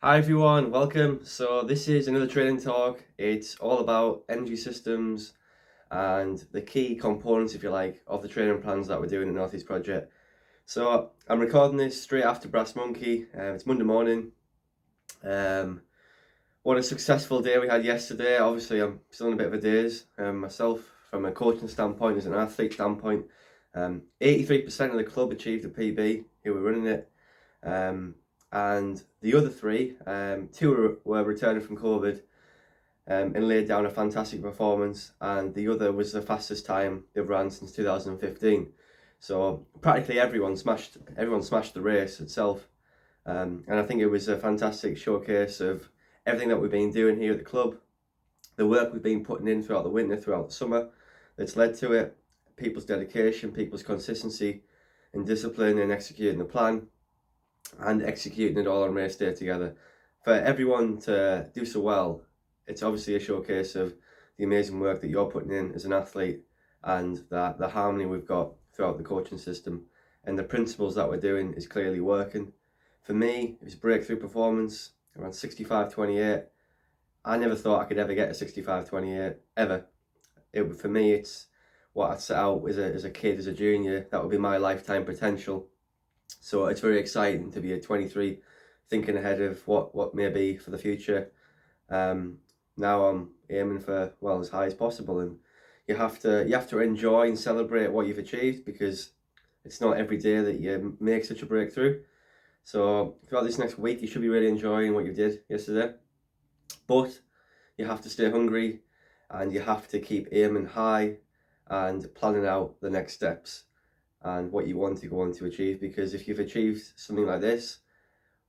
Hi everyone, welcome. So this is another training talk. It's all about energy systems and the key components, if you like, of the training plans that we're doing in the Northeast Project. So I'm recording this straight after Brass Monkey. It's Monday morning. Um, what a successful day we had yesterday. Obviously, I'm still in a bit of a daze myself from a coaching standpoint, as an athlete standpoint. 83% of the club achieved a PB who were running it. And the other three, two were returning from COVID and laid down a fantastic performance, and the other was the fastest time they've ran since 2015. So practically everyone smashed the race itself, and I think it was a fantastic showcase of everything that we've been doing here at the club, the work we've been putting in throughout the winter, throughout the summer, that's led to it, people's dedication, people's consistency and discipline in executing the plan and executing it all on race day together. For everyone to do so well, it's obviously a showcase of the amazing work that you're putting in as an athlete, and that the harmony we've got throughout the coaching system and the principles that we're doing is clearly working. For me, it was breakthrough performance around 65.28. I never thought I could ever get a 65.28 ever. For me, it's what I set out as a kid, as a junior. That would be my lifetime potential. So it's very exciting to be at 23, thinking ahead of what may be for the future. Now I'm aiming for, well, as high as possible, and you have to enjoy and celebrate what you've achieved, because it's not every day that you make such a breakthrough. So throughout this next week, you should be really enjoying what you did yesterday, but you have to stay hungry and you have to keep aiming high and planning out the next steps and what you want to go on to achieve, because if you've achieved something like this,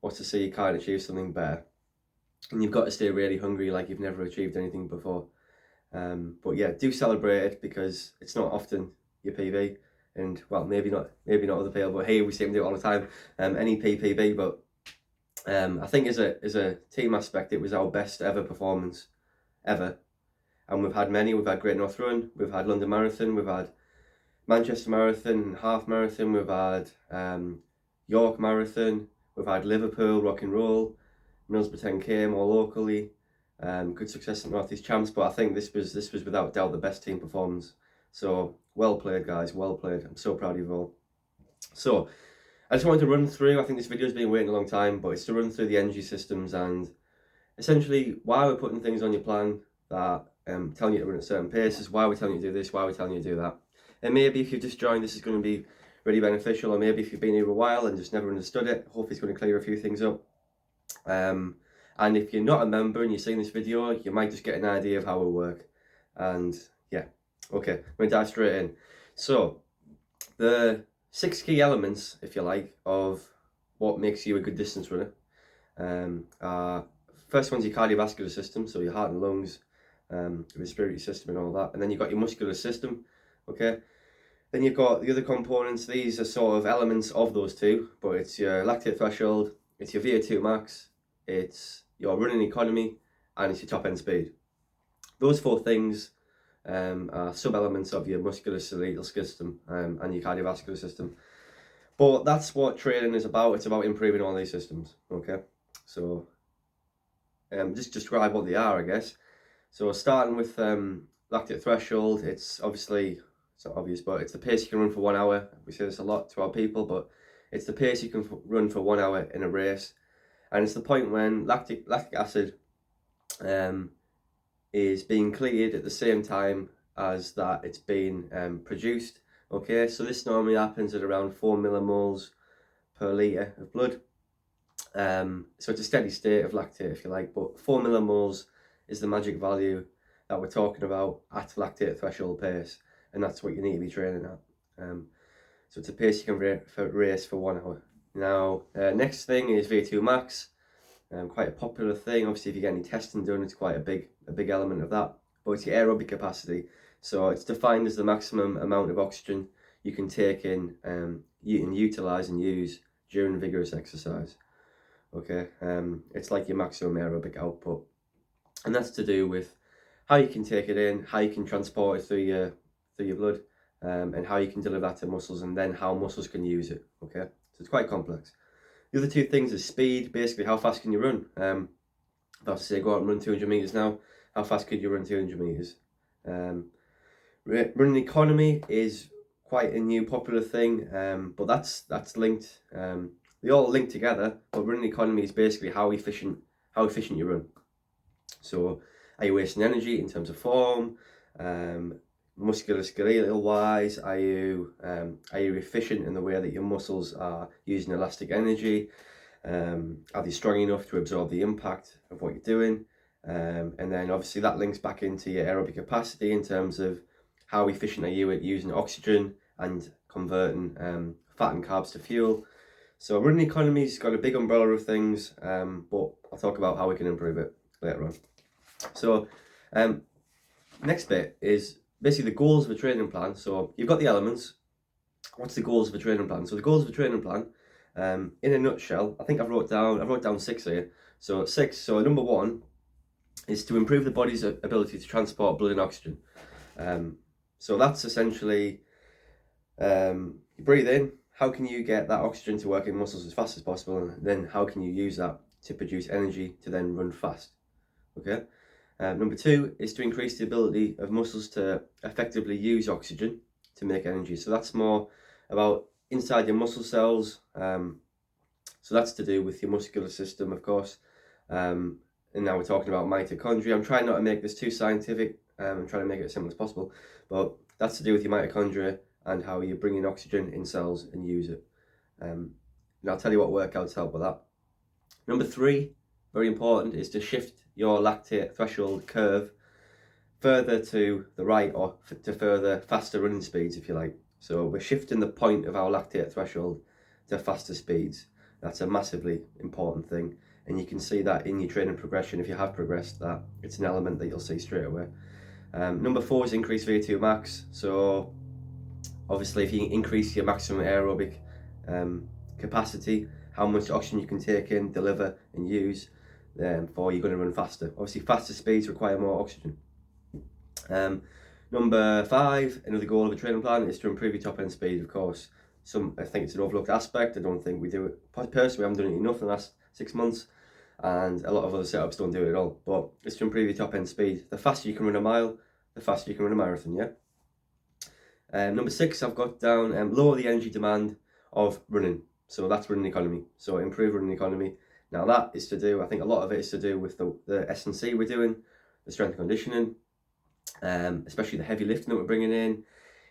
what's to say you can't achieve something better? And you've got to stay really hungry, like you've never achieved anything before. But yeah, do celebrate it, because it's not often your PB, and well, maybe not other people, but here we see them do it all the time. Any PB, but I think as a team aspect, it was our best ever performance ever. And we've had many. We've had Great North Run, we've had London Marathon, we've had Manchester Marathon, Half Marathon, we've had York Marathon, we've had Liverpool, Rock and Roll, Middlesbrough 10k more locally, good success in North East Champs, but I think this was without doubt the best team performance. So well played, guys, well played. I'm so proud of you all. So I just wanted to run through, I think this video's been waiting a long time, but it's to run through the energy systems and essentially why we're putting things on your plan that telling you to run at certain paces, why we're telling you to do this, why we're telling you to do that. And maybe if you've just joined, this is going to be really beneficial, or maybe if you've been here a while and just never understood it, hopefully it's going to clear a few things up. And if you're not a member and you're seeing this video, you might just get an idea of how it works. And yeah, okay, I'm going to dive straight in. So the 6 key elements, if you like, of what makes you a good distance runner are, first one's your cardiovascular system, so your heart and lungs, respiratory system and all that. And then you've got your muscular system, okay? Then you've got the other components. These are sort of elements of those two, but it's your lactate threshold, it's your VO2 max, it's your running economy, and it's your top end speed. Those 4 things are sub-elements of your musculoskeletal system and your cardiovascular system. But that's what training is about. It's about improving all these systems, okay? So just describe what they are, I guess. So starting with lactate threshold, it's obviously, it's not obvious, but it's the pace you can run for 1 hour. We say this a lot to our people, but it's the pace you can run for 1 hour in a race. And it's the point when lactic acid is being cleared at the same time as that it's being produced. Okay, so this normally happens at around 4 millimoles per litre of blood. So it's a steady state of lactate, if you like, but 4 millimoles is the magic value that we're talking about at lactate threshold pace, and that's what you need to be training at. So it's a pace you can race for 1 hour. Now, next thing is VO2 max. Quite a popular thing. Obviously, if you get any testing done, it's quite a big element of that. But it's your aerobic capacity. So it's defined as the maximum amount of oxygen you can take in, you can utilize and use during vigorous exercise. Okay, it's like your maximum aerobic output, and that's to do with how you can take it in, how you can transport it through your blood, and how you can deliver that to muscles, and then how muscles can use it. Okay, so it's quite complex. The other two things is speed. Basically, how fast can you run? If I was to say go out and run 200 meters now, how fast could you run 200 meters? Running economy is quite a new popular thing, but that's linked. They all link together. But running economy is basically how efficient you run. So, are you wasting energy in terms of form? Musculoskeletal wise, are you efficient in the way that your muscles are using elastic energy? Are they strong enough to absorb the impact of what you're doing? And then obviously that links back into your aerobic capacity in terms of how efficient are you at using oxygen and converting fat and carbs to fuel. So running economy's got a big umbrella of things, but I'll talk about how we can improve it later on. So next bit is basically the goals of a training plan. So you've got the elements. What's the goals of a training plan? So the goals of a training plan, in a nutshell, I think I wrote down 6 here. So 6. So number 1 is to improve the body's ability to transport blood and oxygen. So that's essentially, you breathe in. How can you get that oxygen to work in muscles as fast as possible, and then how can you use that to produce energy to then run fast? Okay. Number 2 is to increase the ability of muscles to effectively use oxygen to make energy. So that's more about inside your muscle cells. So that's to do with your muscular system, of course. And now we're talking about mitochondria. I'm trying not to make this too scientific. I'm trying to make it as simple as possible. But that's to do with your mitochondria and how you bring in oxygen in cells and use it. And I'll tell you what workouts help with that. Number 3, very important, is to shift your lactate threshold curve further to the right, or to further faster running speeds, if you like. So we're shifting the point of our lactate threshold to faster speeds. That's a massively important thing, and you can see that in your training progression. If you have progressed, that it's an element that you'll see straight away. Number 4 is increase VO2 max. So obviously if you increase your maximum aerobic capacity, how much oxygen you can take in, deliver and use, for you're going to run faster. Obviously faster speeds require more oxygen. Number 5, another goal of a training plan is to improve your top end speed, of course. I think it's an overlooked aspect. I don't think we do it. Personally, I haven't done it enough in the last 6 months, and a lot of other setups don't do it at all. But it's to improve your top end speed. The faster you can run a mile, the faster you can run a marathon, yeah? Number 6, I've got down lower the energy demand of running. So that's running economy. So improve running economy. Now that is to do, I think a lot of it is to do with the S&C we're doing, the strength and conditioning, especially the heavy lifting that we're bringing in.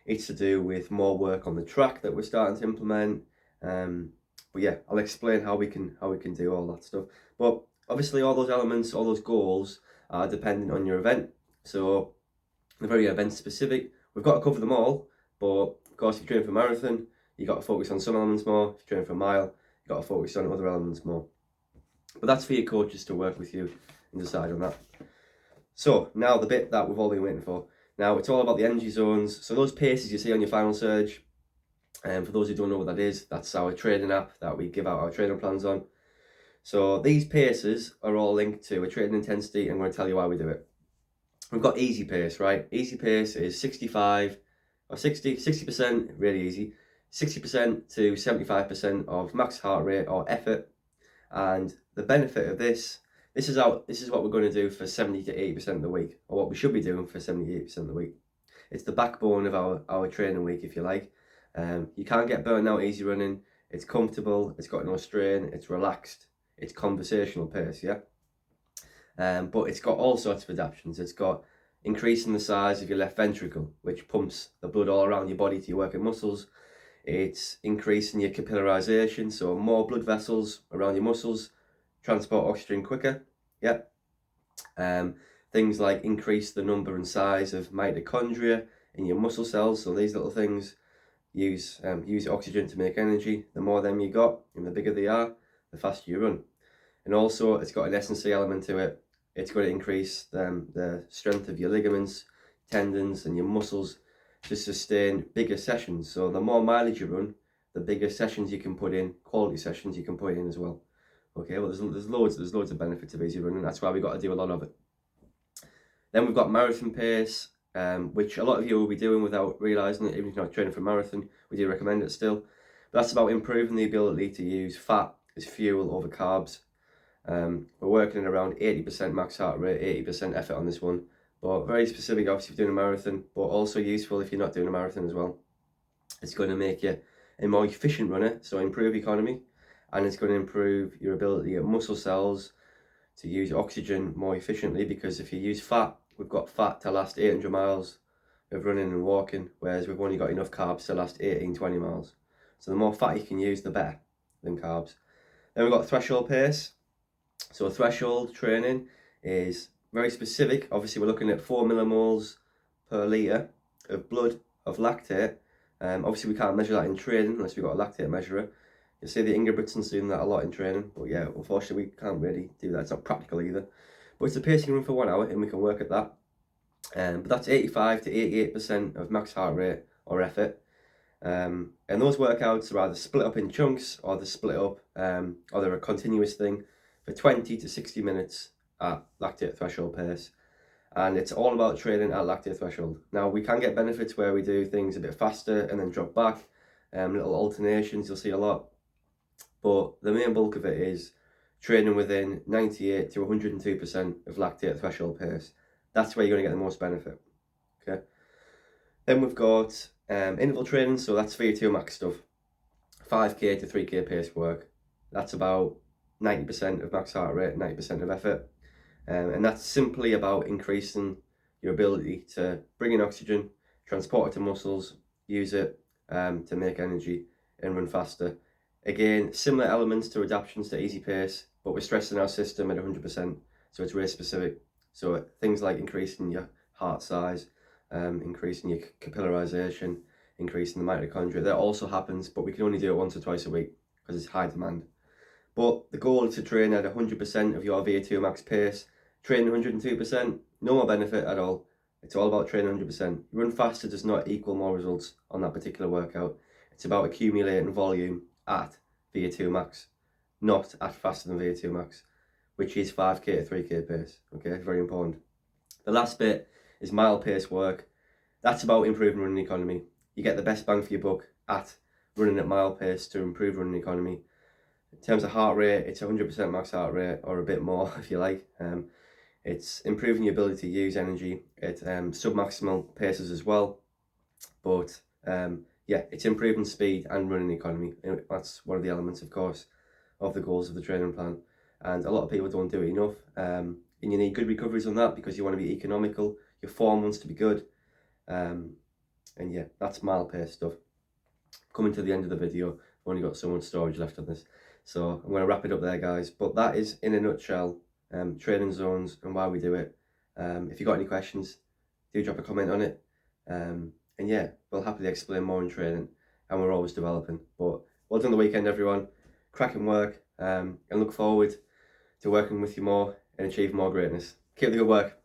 It's to do with more work on the track that we're starting to implement. But yeah, I'll explain how we can do all that stuff. But obviously all those elements, all those goals are dependent on your event. So they're very event specific. We've got to cover them all, but of course if you're training for a marathon, you got to focus on some elements more. If you're training for a mile, you got to focus on other elements more. But that's for your coaches to work with you and decide on that. So now the bit that we've all been waiting for. Now it's all about the energy zones. So those paces you see on your final surge, and for those who don't know what that is, that's our training app that we give out our training plans on. So these paces are all linked to a training intensity, and I'm going to tell you why we do it. We've got easy pace, right? Easy pace is 65 or 60%, really easy, 60% to 75% of max heart rate or effort. And the benefit of this is what we're going to do for 70 to 80% of the week, or what we should be doing for 70 to 80% of the week. It's the backbone of our training week, if you like. You can't get burnt out easy running. It's comfortable, it's got no strain, it's relaxed, it's conversational pace, yeah? But it's got all sorts of adaptations. It's got increasing the size of your left ventricle, which pumps the blood all around your body to your working muscles. It's increasing your capillarization, so more blood vessels around your muscles transport oxygen quicker, yeah. Things like increase the number and size of mitochondria in your muscle cells. So these little things use oxygen to make energy. The more them you got and the bigger they are, the faster you run. And also it's got an S&C element to it. It's going to increase the strength of your ligaments, tendons and your muscles to sustain bigger sessions. So the more mileage you run, the bigger sessions you can put in, quality sessions you can put in as well. Okay, well there's loads of benefits of easy running. That's why we've got to do a lot of it. Then we've got marathon pace, which a lot of you will be doing without realising it. Even if you're not training for a marathon, we do recommend it still. But that's about improving the ability to use fat is fuel over carbs. We're working at around 80% max heart rate, 80% effort on this one, but very specific obviously if you're doing a marathon, but also useful if you're not doing a marathon as well. It's going to make you a more efficient runner, so improve economy, and it's going to improve your ability at muscle cells to use oxygen more efficiently, because if you use fat, we've got fat to last 800 miles of running and walking, whereas we've only got enough carbs to last 18-20 miles. So the more fat you can use, the better than carbs. Then we've got threshold pace. So threshold training is very specific. Obviously, we're looking at 4 millimoles per litre of blood of lactate. Obviously, we can't measure that in training unless we've got a lactate measurer. You'll see the Ingebrigtsen's doing that a lot in training, but yeah, unfortunately, we can't really do that. It's not practical either. But it's a pacing run for 1 hour, and we can work at that. But that's 85 to 88% of max heart rate or effort. And those workouts are either split up in chunks, or they're split up, or they're a continuous thing for 20 to 60 minutes at lactate threshold pace. And it's all about training at lactate threshold. Now, we can get benefits where we do things a bit faster and then drop back, little alternations you'll see a lot. But the main bulk of it is training within 98 to 102% of lactate threshold pace. That's where you're going to get the most benefit. Okay. Then we've got interval training, so that's VO2 max stuff. 5k to 3k pace work. That's about 90% of max heart rate, 90% of effort. And that's simply about increasing your ability to bring in oxygen, transport it to muscles, use it to make energy and run faster. Again, similar elements to adaptations to easy pace, but we're stressing our system at 100%, so it's race specific. So things like increasing your heart size, increasing your capillarization, increasing the mitochondria, that also happens, but we can only do it once or twice a week because it's high demand. But the goal is to train at 100% of your VO2 max pace. Training 102%, no more benefit at all. It's all about training 100%. Run faster does not equal more results on that particular workout. It's about accumulating volume at VO2 max, not at faster than VO2 max, which is 5k to 3k pace. Okay, very important. The last bit is mile pace work. That's about improving running economy. You get the best bang for your buck at running at mile pace to improve running economy. In terms of heart rate, it's 100% max heart rate, or a bit more if you like. It's improving your ability to use energy at sub-maximal paces as well. But yeah, it's improving speed and running economy. That's one of the elements, of course, of the goals of the training plan. And a lot of people don't do it enough. And you need good recoveries on that because you want to be economical. Your form wants to be good. And yeah, that's mile pace stuff. Coming to the end of the video, I've only got so much storage left on this. So I'm going to wrap it up there, guys. But that is, in a nutshell, training zones and why we do it. If you've got any questions, do drop a comment on it. And yeah, we'll happily explain more in training, and we're always developing. But well done the weekend, everyone. Cracking work, and look forward to working with you more and achieve more greatness. Keep the good work.